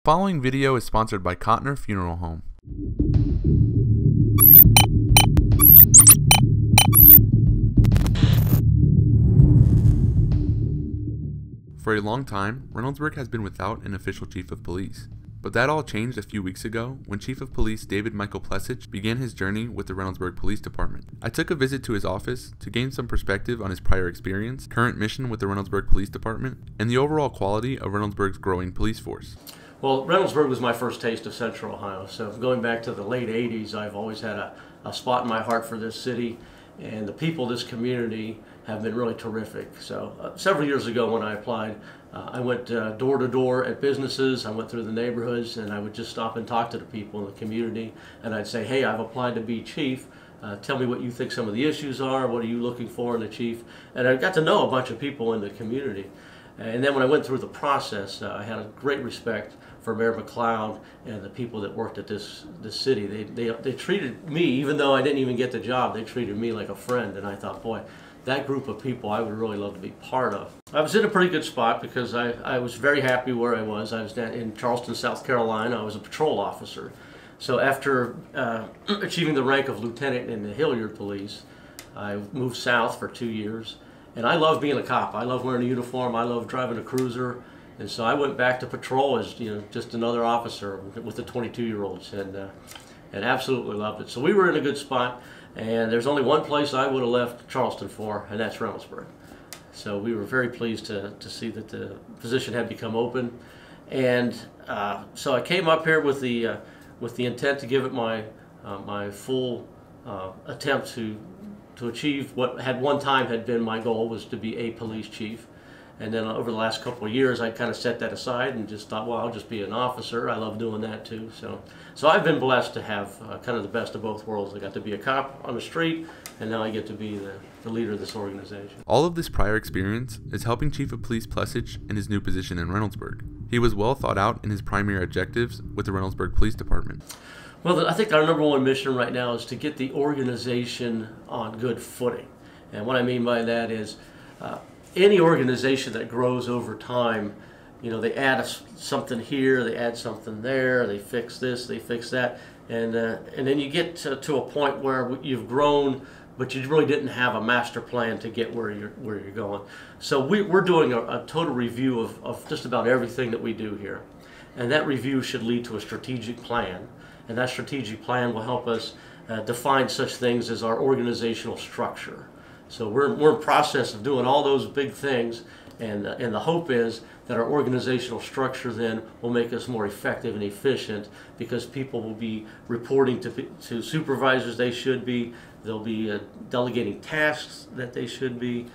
Following video is sponsored by Cotner Funeral Home. For a long time, Reynoldsburg has been without an official chief of police. But that all changed a few weeks ago when Chief of Police David Michael Plesich began his journey with the Reynoldsburg Police Department. I took a visit to his office to gain some perspective on his prior experience, current mission with the Reynoldsburg Police Department, and the overall quality of Reynoldsburg's growing police force. Well, Reynoldsburg was my first taste of Central Ohio, so going back to the late 80s, I've always had a spot in my heart for this city, and the people of this community have been really terrific. So several years ago when I applied, I went door to door at businesses, I went through the neighborhoods, and I would just stop and talk to the people in the community, and I'd say, hey, I've applied to be chief. Tell me what you think some of the issues are, what are you looking for in a chief? And I got to know a bunch of people in the community. And then when I went through the process, I had a great respect for Mayor McLeod and the people that worked at this city. They treated me, even though I didn't even get the job, they treated me like a friend. And I thought, boy, that group of people I would really love to be part of. I was in a pretty good spot because I was very happy where I was. I was in Charleston, South Carolina. I was a patrol officer. So after achieving the rank of lieutenant in the Hilliard Police, I moved south for 2 years. And I love being a cop. I love wearing a uniform. I love driving a cruiser. And so I went back to patrol as just another officer with the 22-year-olds, and absolutely loved it. So we were in a good spot, and there's only one place I would have left Charleston for, and that's Reynoldsburg. So we were very pleased to see that the position had become open, and so I came up here with the intent to give it my full attempt to achieve what had one time had been my goal, was to be a police chief. And then over the last couple of years, I kind of set that aside and just thought, well, I'll just be an officer. I love doing that too. So I've been blessed to have kind of the best of both worlds. I got to be a cop on the street, and now I get to be the leader of this organization. All of this prior experience is helping Chief of Police Plesich in his new position in Reynoldsburg. He was well thought out in his primary objectives with the Reynoldsburg Police Department. Well, I think our number one mission right now is to get the organization on good footing. And what I mean by that is any organization that grows over time, they add something here, they add something there, they fix this, they fix that, and then you get to a point where you've grown, but you really didn't have a master plan to get where you're going. So we're doing a total review of just about everything that we do here, and that review should lead to a strategic plan. And that strategic plan will help us define such things as our organizational structure. So we're in process of doing all those big things, and the hope is that our organizational structure then will make us more effective and efficient, because people will be reporting to supervisors they should be, they'll be delegating tasks that they should be,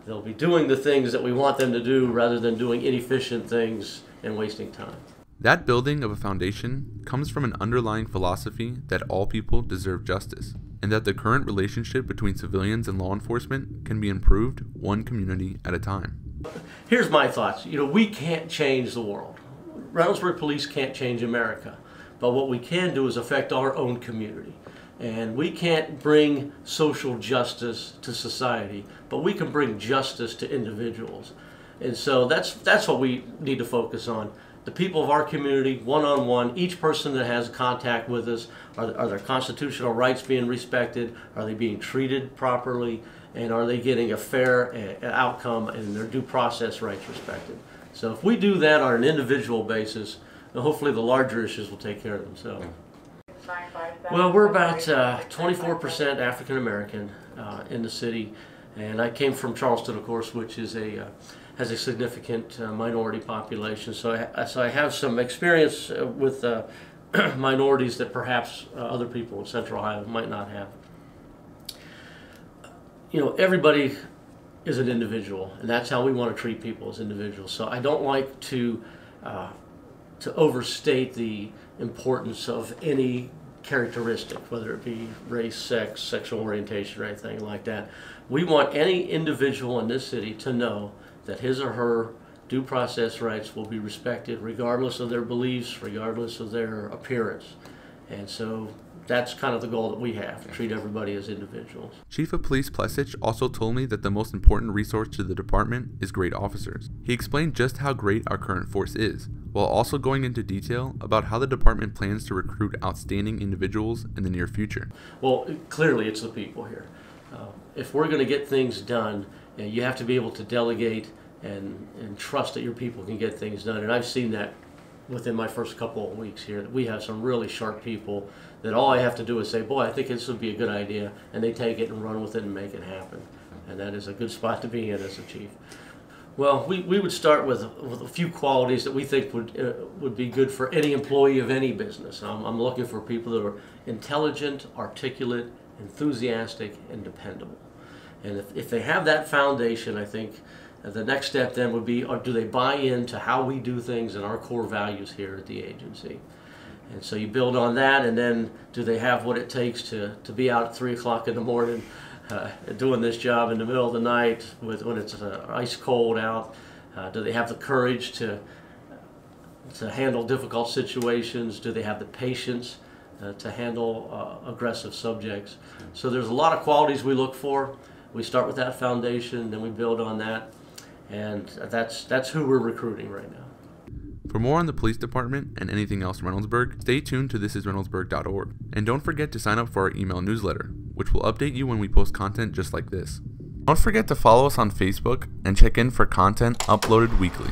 they'll be doing the things that we want them to do rather than doing inefficient things and wasting time. That building of a foundation comes from an underlying philosophy that all people deserve justice, and that the current relationship between civilians and law enforcement can be improved one community at a time. Here's my thoughts. We can't change the world. Reynoldsburg Police can't change America, but what we can do is affect our own community. And we can't bring social justice to society, but we can bring justice to individuals. And so that's what we need to focus on. The people of our community, one-on-one, each person that has contact with us, are their constitutional rights being respected? Are they being treated properly? And are they getting a fair outcome and their due process rights respected? So if we do that on an individual basis, then hopefully the larger issues will take care of themselves. Well, we're about 24% African American in the city, and I came from Charleston, of course, which is has a significant minority population. So I have some experience with minorities that perhaps other people in Central Ohio might not have. Everybody is an individual, and that's how we want to treat people, as individuals. So I don't like to overstate the importance of any characteristic, whether it be race, sex, sexual orientation, or anything like that. We want any individual in this city to know that his or her due process rights will be respected regardless of their beliefs, regardless of their appearance. And so that's kind of the goal that we have, to treat everybody as individuals. Chief of Police Plesich also told me that the most important resource to the department is great officers. He explained just how great our current force is, while also going into detail about how the department plans to recruit outstanding individuals in the near future. Well, clearly it's the people here. If we're going to get things done, you have to be able to delegate and trust that your people can get things done. And I've seen that within my first couple of weeks here, that we have some really sharp people that all I have to do is say, boy, I think this would be a good idea, and they take it and run with it and make it happen. And that is a good spot to be in as a chief. Well, we would start with a few qualities that we think would be good for any employee of any business. I'm looking for people that are intelligent, articulate, enthusiastic, and dependable. And if they have that foundation, I think the next step then would be, do they buy into how we do things and our core values here at the agency? And so you build on that, and then do they have what it takes to be out at 3 o'clock in the morning doing this job in the middle of the night when it's ice cold out? Do they have the courage to handle difficult situations? Do they have the patience to handle aggressive subjects? So there's a lot of qualities we look for. We start with that foundation, then we build on that, and that's who we're recruiting right now. For more on the police department and anything else in Reynoldsburg, stay tuned to ThisisReynoldsburg.org. And don't forget to sign up for our email newsletter, which will update you when we post content just like this. Don't forget to follow us on Facebook and check in for content uploaded weekly.